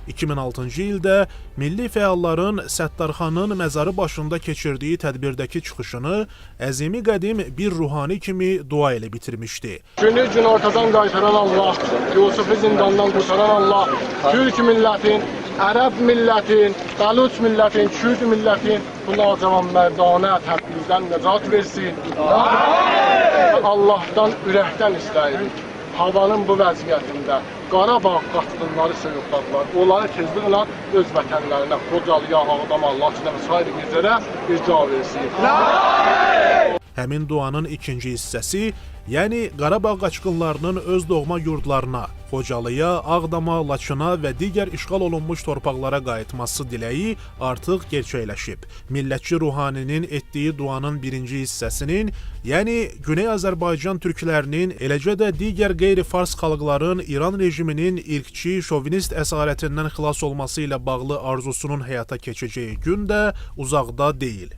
2006-cı ildə milli fəalların Səttarxanın məzarı başında keçirdiyi tədbirdəki çıxışını əzimi qədim bir ruhani kimi dua ilə bitirmişdi. Günü gün ortadan qaytaran Allah, Yusufu zindandan qurtaran Allah, Türk millətin, Ərəb millətin, Bəluç millətin, Kürd millətin bu nacavan mərdanə təbliğdən nəcat versin. Allahdan ürəkdən istəyirik. Havanın bu vəziyyətində Qarabağ qaçqınları soyuqladılar. Onları tezliklə öz vətənlərinə, Xocalıya, Ağdama, Laçına və sair yerlərə irca versin. Həmin duanın ikinci hissəsi, yəni Qarabağ qaçqınlarının öz doğma yurdlarına, Xocalıya, Ağdama, Laçına və digər işğal olunmuş torpaqlara qayıtması diləyi artıq gerçəkləşib. Millətçi ruhaninin etdiyi duanın birinci hissəsinin, yəni Güney Azərbaycan türklərinin, eləcə də digər qeyri-fars xalqların İran rejiminin irqçi, şovinist əsarətindən xilas olması ilə bağlı arzusunun həyata keçəcəyi gün də uzaqda deyil.